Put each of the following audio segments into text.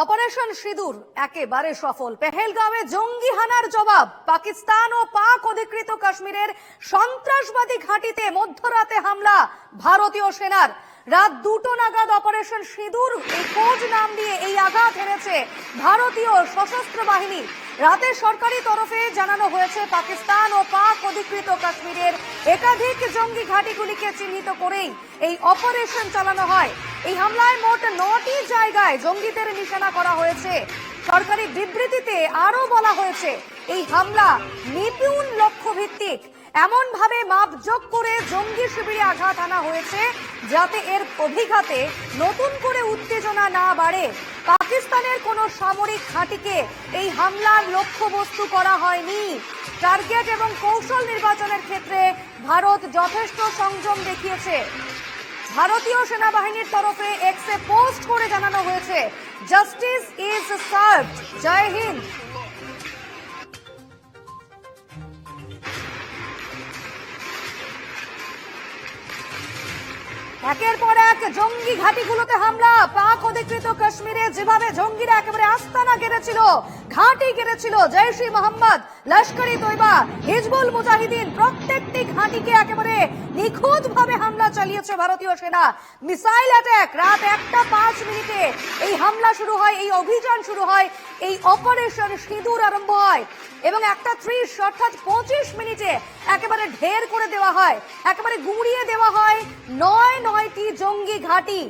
Operation সিঁদুর একেবারে সফল। পেহেলগাঁওয়ে জঙ্গি হানার জবাব। পাকিস্তান ও পাক অধিকৃত কাশ্মীরের সন্ত্রাসবাদী ঘাঁটিতে মধ্যরাতে হামলা ভারতীয় সেনার। রাত 2টো নাগাদ অপারেশন সিঁদুর খোঁজ নাম দিয়ে এই আঘাত হেনেছে ভারতীয় সশস্ত্র বাহিনী। রাতে সরকারি তরফে জানানো হয়েছে পাকিস্তান ও পাক অধিকৃত কাশ্মীরের একাধিক জঙ্গি ঘাঁটিগুলিকে চিহ্নিত করেই এই অপারেশন চালানো হয়। এই হামলায় মোট 9টি জায়গায় জঙ্গিদের নিশানা করা হয়েছে। সরকারি বিবৃতিতে আরো বলা হয়েছে এই হামলা নিপুণ লক্ষ্য ভিত্তিক, এমন ভাবে মাপজোক করে জঙ্গি শিবিরে আঘাত আনা হয়েছে যাতে এর অভিঘাতে নতুন করে উত্তেজনা না বাড়ে। পাকিস্তানের কোনো সামরিক ঘাঁটিকে এই হামলার লক্ষ্যবস্তু করা হয়নি। টার্গেট এবং কৌশল নির্বাচনের ক্ষেত্রে ভারত যথেষ্ট সংযম দেখিয়েছে। ভারতীয় সেনাবাহিনীর তরফে এক্সে পোস্ট করে জানানো হয়েছে, জাস্টিস ইজ সার্ভড। জয় হিন্দ। একের পর এক জঙ্গি ঘাঁটিগুলোতে হামলা। পাক অধিকৃত কাশ্মীরে যেভাবে জঙ্গিরা একেবারে আস্তানা গেড়েছিল, ঘাঁটি গেড়েছিল, জৈশ ই মোহাম্মদ, লস্কর ই তৈবা, হিজবুল মুজাহিদিন, প্রত্যেকটি ঘাঁটিকে একেবারে নিখুঁত ভাবে হামলা চালিয়েছে ভারতীয় সেনা। Missile attack. রাত 1টা 5 মিনিটে এই হামলা শুরু হয়, এই অভিযান শুরু হয়, এই অপারেশন সিঁদুর আরম্ভ হয় এবং 1:30 অর্থাৎ 25 মিনিটে একেবারে ঢের করে দেওয়া হয়, একেবারে গুঁড়িয়ে দেওয়া হয় 9টি জঙ্গি ঘাঁটি।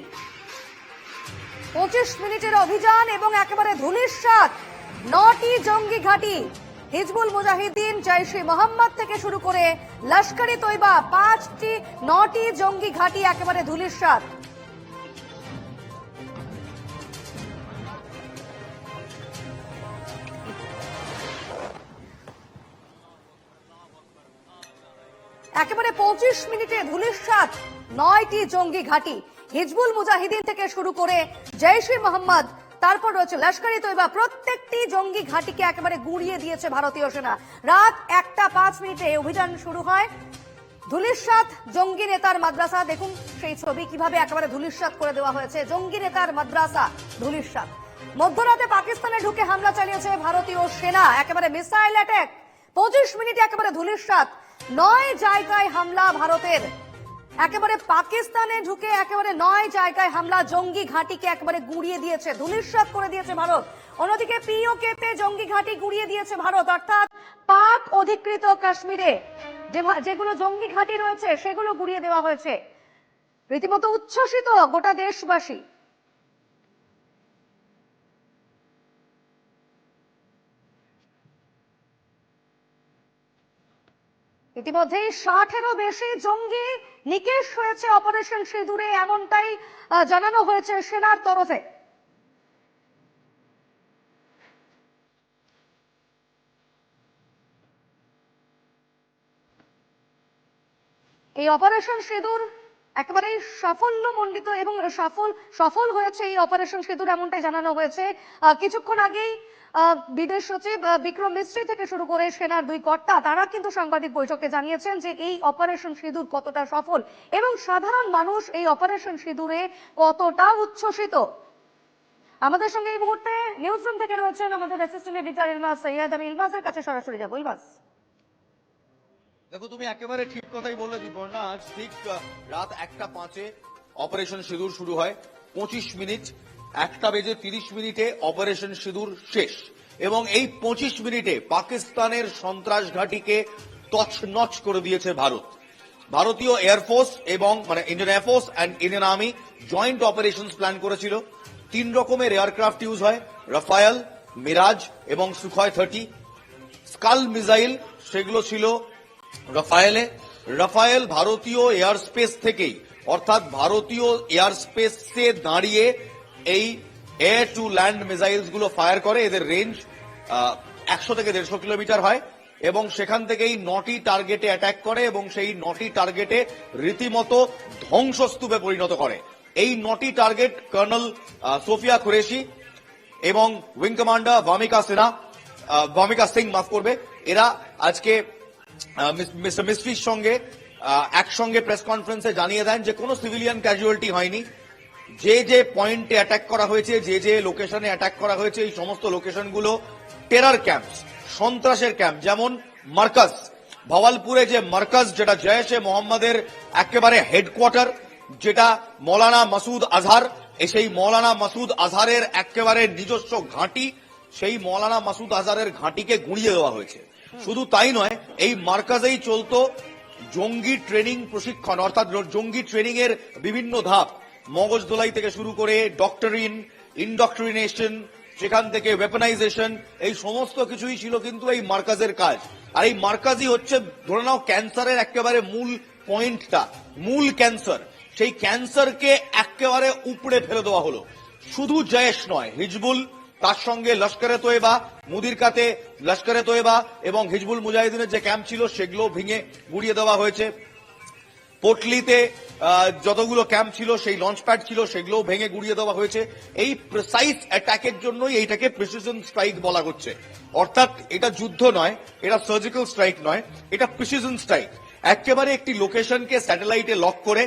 25 মিনিটের অভিযান এবং একেবারে ধূলিসাৎ 9টি জঙ্গি ঘাঁটি। হিজবুল মুজাহিদিন, জৈশ ই মোহাম্মদ থেকে শুরু করে লস্কর ই তৈবা, 9টি জঙ্গি ঘাঁটি একেবারে ধূলিসাৎ। একেবারে 25 মিনিটে ধূলিসাৎ 9টি জঙ্গি ঘাঁটি। হিজবুল মুজাহিদিন থেকে শুরু করে জৈশ ই মোহাম্মদ, তারপর রয়েছে লস্কর ই তৈবা, প্রত্যেকটি জঙ্গি ঘাঁটিকে একেবারে গুঁড়িয়ে দিয়েছে ভারতীয় সেনা। রাত 1টা 5 মিনিটে অভিযান শুরু হয়। ধূলিসাৎ জঙ্গি নেতার মাদ্রাসা, দেখুন সেই ছবি কিভাবে একেবারে ধূলিসাৎ করে দেওয়া হয়েছে। জঙ্গি নেতার মাদ্রাসা ধূলিসাৎ। মধ্যরাতে পাকিস্তানে ঢুকে হামলা চালিয়েছে ভারতীয় সেনা, একেবারে মিসাইল অ্যাটাক। 25 মিনিটে একেবারে ধূলিসাৎ 9 জায়গায় হামলা ভারতের। একেবারে পাকিস্তানে ঢুকে একেবারে 9 জায়গায় হামলা, জঙ্গি ঘাঁটিকে একেবারে গুঁড়িয়ে দিয়েছে, ধূলিসাৎ করে দিয়েছে ভারত। অন্যদিকে পিওকে জঙ্গি ঘাঁটি গুঁড়িয়ে দিয়েছে ভারত, অর্থাৎ পাক অধিকৃত কাশ্মীরে যেগুলো জঙ্গি ঘাঁটি রয়েছে সেগুলো গুঁড়িয়ে দেওয়া হয়েছে। রীতিমতো উচ্ছ্বসিত গোটা দেশবাসী। ইতিমধ্যে 60-এরও বেশি জঙ্গি নিকেশ হয়েছে অপারেশন সিঁদুরে, এমনটাই জানানো হয়েছে সেনার তরফে। এই অপারেশন সিঁদুর একেবারে সাফল্যমণ্ডিত এবং সফল হয়েছে এই অপারেশন সিঁদুর, এমনটাই জানানো হয়েছে। কিছুক্ষণ আগেই বিদেশ সচিব বিক্রম মিস্ত্রি থেকে শুরু করে সেনার 2 কর্তা তারা কিন্তু সাংবাদিক বৈঠকে জানিয়েছেন যে এই অপারেশন সিঁদুর কতটা সফল এবং সাধারণ মানুষ এই অপারেশন সিঁদুরে কতটা উচ্ছ্বসিত। আমাদের সঙ্গে এই মুহূর্তে নিউজ রুম থেকে রয়েছেন আমাদের অ্যাসিস্ট্যান্ট এডিটর ইলমাস সৈয়দ। আমি ইলমাসের কাছে সরাসরি যাবো। ইলমাস, দেখো তুমি একেবারে ঠিক কথাই বললে দীপর্ণা। আজ ঠিক রাত 1টা 5-এ অপারেশন সিঁদুর শুরু হয়। 25 মিনিট 1টা বেজে 30 মিনিটে অপারেশন সিঁদুর শেষ এবং এই 25 মিনিটে পাকিস্তানের সন্ত্রাস ঘাঁটিকে তছনছ করে দিয়েছে ভারত। ভারতীয় এয়ারফোর্স এবং Indian air force and Indian army joint operations plan করেছিল। 3 রকমের এয়ারক্রাফট ইউজ হয়, রাফায়েল, মিরাজ এবং সুখয় 30। স্কাল মিসাইল সেগুলো ছিল রাফায়েল ভারতীয় এয়ার স্পেস থেকেই, অর্থাৎ ভারতীয় এয়ার স্পেসে দাঁড়িয়ে এই এয়ার টু ল্যান্ড মিসাইলস গুলো ফায়ার করে। এদের রেঞ্জ 100 থেকে 150 কিলোমিটার হয় এবং সেখান থেকেই 9টি টার্গেটে অ্যাটাক করে এবং সেই 9টি টার্গেটে রীতিমতো ধ্বংসস্তূপে পরিণত করে। এই 9টি টার্গেট কর্নেল সোফিয়া কুরেশি এবং উইং কমান্ডার ভামিকা সিং মাফ করবে, এরা আজকে মিস্টার মিস্ট্রির সঙ্গে একসঙ্গে প্রেস কনফারেন্সে জানিয়ে দেন যে কোনো সিভিলিয়ান ক্যাজুয়ালিটি হয়নি। যে যে পয়েন্টে অ্যাটাক করা হয়েছে, যে যে লোকেশনে অ্যাটাক করা হয়েছে, এই সমস্ত লোকেশনগুলো টেরার ক্যাম্প, সন্ত্রাসের ক্যাম্প। যেমন মার্কাজ, ভাওয়ালপুরে যে মার্কাজ, যেটা জয়েশে মোহাম্মদের একেবারে হেডকোয়ার্টার, যেটা মৌলানা মাসুদ আজহার, সেই মৌলানা মাসুদ আজহারের একেবারে নিজস্ব ঘাঁটি, সেই মৌলানা মাসুদ আজহারের ঘাঁটিকে গুঁড়িয়ে দেওয়া হয়েছে। শুধু তাই নয়, এই মার্কাজেই চলতো জঙ্গি ট্রেনিং প্রশিক্ষণ, অর্থাৎ জঙ্গি ট্রেনিং এর বিভিন্ন ধাপ, মগজ ধোলাই থেকে শুরু করে ডক্টরিন, ইন্ডক্ট্রিনেশন, সেখান থেকে ওয়েপনাইজেশন, এই সমস্ত কিছুই ছিল কিন্তু এই মার্কাজের কাজ। আর এই মার্কাজই হচ্ছে ধরে নাও ক্যান্সারের একেবারে মূল পয়েন্টটা, মূল ক্যান্সার। সেই ক্যান্সারকে একেবারে উপড়ে ফেলে দেওয়া হলো। শুধু জয়েশ নয়, হিজবুল, তার সঙ্গে লস্করে তোয়েবা, মুদিরকাতে লস্করে তোয়েবা এবং হিজবুল মুজাহিদিনের যে ক্যাম্প ছিল সেগুলো ভেঙে গুড়িয়ে দেওয়া হয়েছে। পটলিতে যতগুলো ক্যাম্প ছিল, সেই লঞ্চ প্যাড ছিল, সেগুলোও ভেঙে গুড়িয়ে দেওয়া হয়েছে। এই প্রিসাইজ অ্যাটাকের জন্যই এইটাকে প্রিসিশন স্ট্রাইক বলা হচ্ছে। অর্থাৎ এটা যুদ্ধ নয়, এটা সার্জিক্যাল স্ট্রাইক নয়, এটা প্রিসিশন স্ট্রাইক। একেবারে একটি লোকেশনকে স্যাটেলাইটে লক করে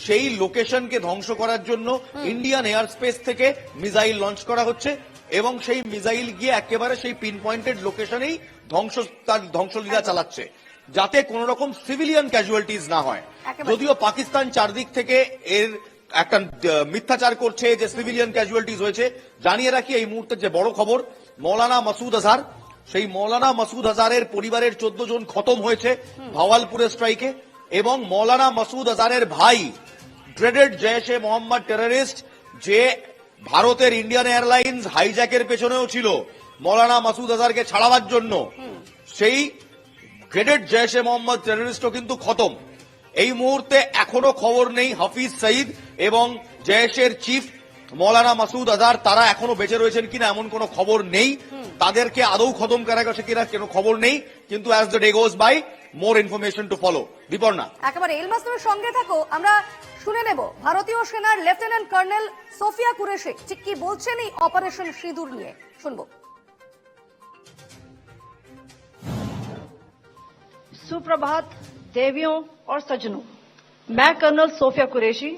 সেই লোকেশনকে ধ্বংস করার জন্য ইন্ডিয়ান এয়ার স্পেস থেকে মিসাইল লঞ্চ করা হচ্ছে এবং সেই মিসাইল গিয়ে একেবারে সেই পিন পয়েন্টেড লোকেশনেই তার ধ্বংসলীলা চালাচ্ছে, যাতে কোন রকম সিভিলিয়ান ক্যাজুয়ালিটিস না হয়। যদিও পাকিস্তান চারদিক থেকে এর একটা মিথ্যাচার করছে যে সিভিলিয়ান ক্যাজুয়ালিটিস হয়েছে। জানিয়ে রাখি এই মুহূর্তে যে বড় খবর, মৌলানা মাসুদ আজহার, সেই মৌলানা মাসুদ আজহারের পরিবারের 14 জন খতম হয়েছে ভাওয়ালপুরের স্ট্রাইকে, এবং মৌলানা মাসুদ আজহারের ভাই, ড্রেডেড জয়েশে মোহাম্মদ টেররিস্ট, যে ভারতের ইন্ডিয়ান এয়ারলাইন্স হাইজ্যাকের পেছনেও ছিল মৌলানা মাসুদ আজহারকে ছাড়াবার জন্য, সেই গ্রেডেড জয়েশে মোহাম্মদ টেররিস্টও কিন্তু খতম। এই মুহূর্তে এখনো খবর নেই হাফিজ সঈদ এবং জয়েশের চিফ মৌলানা মাসুদ আজহার তারা এখনো বেঁচে রয়েছেন কিনা এমন কোনো খবর নেই। তাদেরকে আদৌ খতম করা গেছে কিনা কোনো খবর নেই, কিন্তু as the day goes by more information to follow. Diparna, একেবারে এলমাস তুমি সঙ্গে থাকো, আমরা শুনে নেব ভারতীয় সেনার লেফটেন্যান্ট কর্নেল সোফিয়া কুরেশি ঠিক কি বলছেন এই অপারেশন সিঁদুর নিয়ে, শুনবো। सुप्रभात देवियों और सज्जनों, मैं कर्नल सोफिया कुरैशी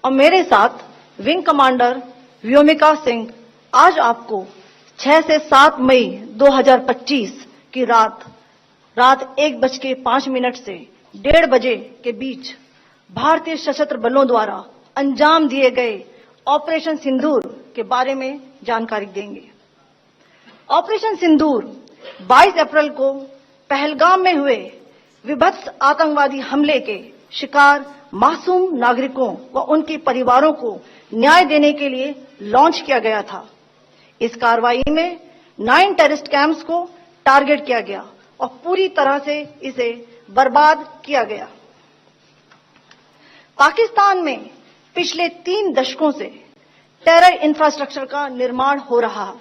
और मेरे साथ विंग कमांडर व्योमिका सिंह आज आपको 6 से 7 मई 2025 की रात 1:05 से 1:30 बजे के बीच भारतीय सशस्त्र बलों द्वारा अंजाम दिए गए ऑपरेशन सिंदूर के बारे में जानकारी देंगे। ऑपरेशन सिंदूर 22 अप्रैल को पहलगाम में हुए विभत्स आतंकवादी हमले के शिकार मासूम नागरिकों व उनके परिवारों को न्याय देने के लिए लॉन्च किया गया था। इस कार्रवाई में 9 टेररिस्ट कैंप्स को टारगेट किया गया और पूरी तरह से इसे बर्बाद किया गया। पाकिस्तान में पिछले 3 दशकों से टेरर इंफ्रास्ट्रक्चर का निर्माण हो रहा है।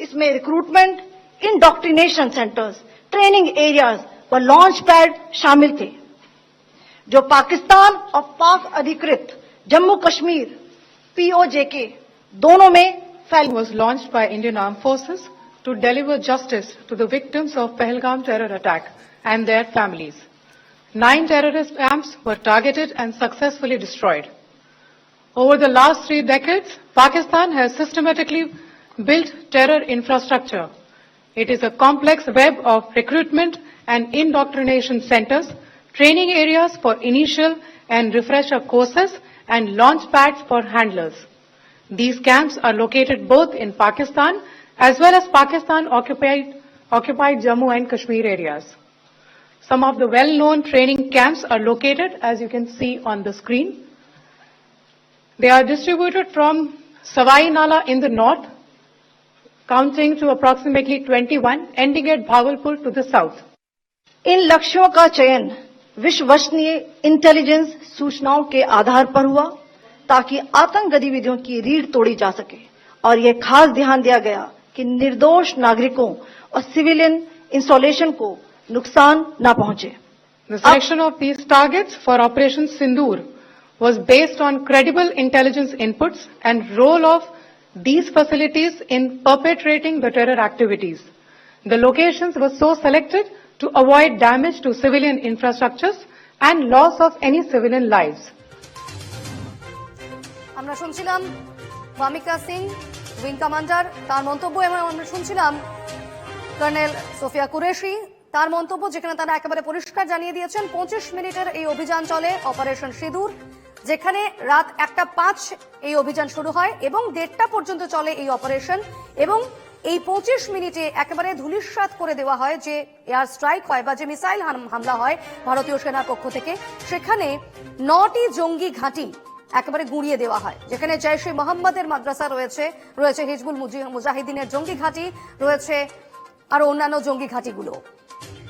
इसमें recruitment, indoctrination centres, training areas व लॉन्च पैड शामिल थे, जो पाकिस्तान और पाक अधिकृत जम्मू कश्मीर POJK दोनों में फैल was launched by Indian Armed Forces to deliver justice to the victims of Pahalgam terror attack and their families. 9 terrorist camps were targeted and successfully destroyed. Over the last 3 decades, Pakistan has systematically built terror infrastructure. It is a complex web of recruitment and indoctrination centers, training areas for initial and refresher courses, and launch pads for handlers. These camps are located both in Pakistan as well as Pakistan-occupied Jammu and Kashmir areas. Some of the well-known training camps are located, as you can see on the screen. They are distributed from Savai Nala in the north, counting to approximately 21, ending at Bhagalpur to the south. इन लक्ष्यों का चयन विश्वसनीय intelligence सूचनाओं के आधार पर हुआ ताकि आतंक गतिविधियों की रीढ़ तोड़ी जा सके, और यह खास ध्यान दिया गया कि निर्दोष नागरिकों और सिविलियन इंस्टॉलेशन को नुकसान न पहुंचे। The selection of these targets for Operation Sindoor was based on credible intelligence inputs and role of these facilities in perpetrating the terror activities. The locations were so selected to avoid damage to civilian infrastructures and loss of any civilian lives. আমরা শুনছিলাম Bhamika Singh wing commander তার মন্তব্য, এবং আমরা শুনছিলাম colonel Sophia Qureshi তার মন্তব্য, যেখানে তারা একেবারে পরিষ্কার জানিয়ে দিয়েছেন 25 মিনিটের এই অভিযান চলে অপারেশন সিঁদুর, যেখানে রাত 1:05 এই অভিযান শুরু হয় এবং 1:30টা পর্যন্ত চলে এই অপারেশন। এবং এই 25 মিনিটে একেবারে ধূলিসাৎ করে দেওয়া হয় যে এয়ার স্ট্রাইক হয় বা যে মিসাইল হামলা হয় ভারতীয় সেনার পক্ষ থেকে, সেখানে 9টি জঙ্গি ঘাঁটি একেবারে গুঁড়িয়ে দেওয়া হয়, যেখানে জৈশ-ই মোহাম্মদের মাদ্রাসা রয়েছে হিজবুল মুজাহিদিনের জঙ্গি ঘাঁটি রয়েছে, আর অন্যান্য জঙ্গি ঘাঁটিগুলো।